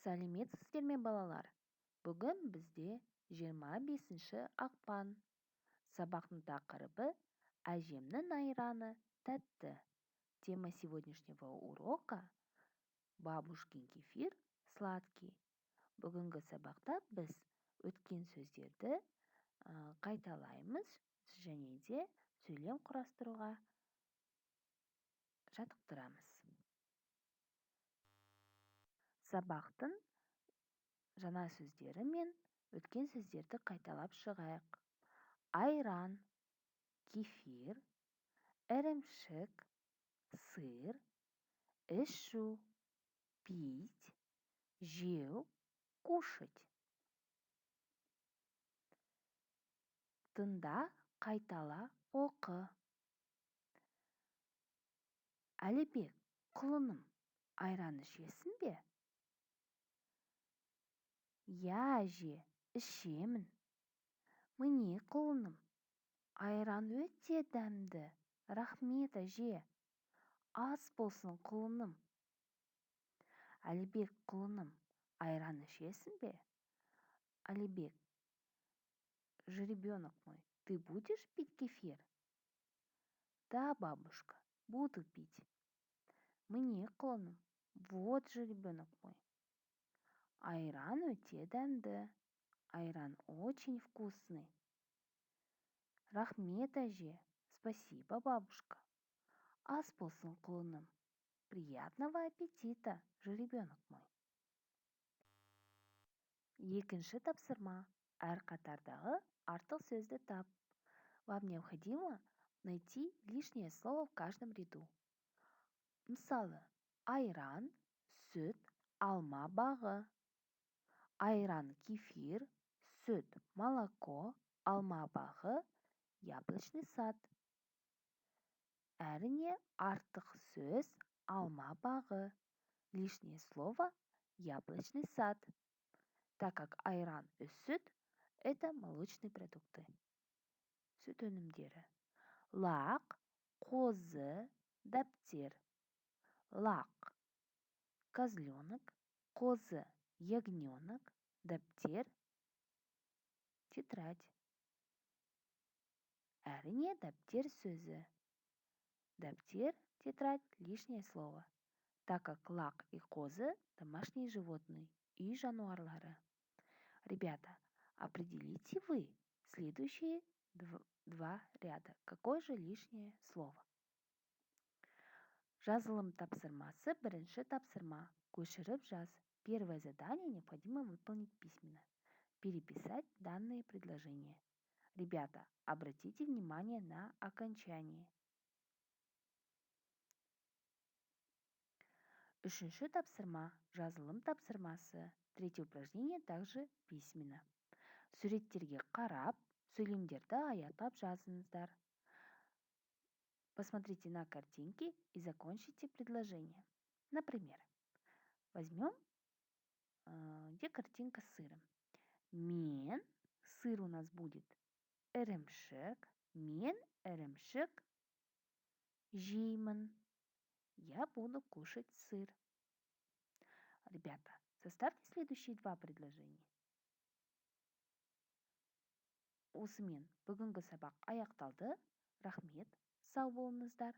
Сәлеметсіздер ме, балалар? Бүгін бізде 25 ақпан. Сабақтың тақырыбы «Әжемнің айраны тәтті». Тема сегодняшнего урока «Бабушкин кефир сладкий». Бүгінгі сабақта біз өткен сөздерді қайталаймыз және де сөйлем құрастыруға жаттықтырамыз. Сабақтың жаңа сөздері мен өткен сөздерді қайталап шығайық. Айран, кефир, ірімшік, сыр, ішу, пить, жеу, кушать. Тыңда, қайтала, оқы. Әлібек, құлыным, айран ішесің бе? Я, әже, ішемін. Міне, құлыным, айран өте дәмді. Рахмет, әже. Ас болсын, құлыным. Әлібек, құлыным, айран ішесің бе? Әлібек, жеребенок мой, ты будешь пить кефир? Да, бабушка, буду пить. Міне, құлыным, вот жеребенок мой. Айран өте дәмді. Айран очень вкусный. Рахмет, әже. Спасибо, бабушка. Ас болсын, құлыным. Приятного аппетита, жеребенок мой. Екінші тапсырма. Әр қатардағы артық сөзді тап. Вам необходимо найти лишнее слово в каждом ряду. Мысалы, айран, сүт, алма бағы. Айран, кефир, сүт, молоко, алма бағы, яблочный сад. Әрине, артық сөз алма бағы. Лишнее слово яблочный сад. Так как айран и сүт – это молочные продукты. Сүт өнімдері. Лақ, қозы, дәптер. Лақ, козленок, қозы, ягненок, дәптер, тетрадь. Әрине, дәптер сөзі. Дәптер, тетрадь – лишнее слово. Так как лақ и козы – домашние животные, үй жануарлары. Ребята, определите вы следующие два ряда. Какое же лишнее слово? Жазылым тапсырмасы бірінші тапсырма. Көшіріп жаз. Первое задание необходимо выполнить письменно. Переписать данные предложения. Ребята, обратите внимание на окончание. Үшінші тапсырма. Жазылым тапсырмасы. Третье упражнение также письменно. Суреттерге қарап, сөйлемдерді аяқтап жазыңыздар. Посмотрите на картинки и закончите предложение. Например, возьмем, где картинка с сыром. Мен, сыр у нас будет ірімшік, мен ірімшік жеймін. Я буду кушать сыр. Ребята, составьте следующие два предложения. Осымен бүгінгі сабақ аяқталды. Рахмет, сау болыңыздар.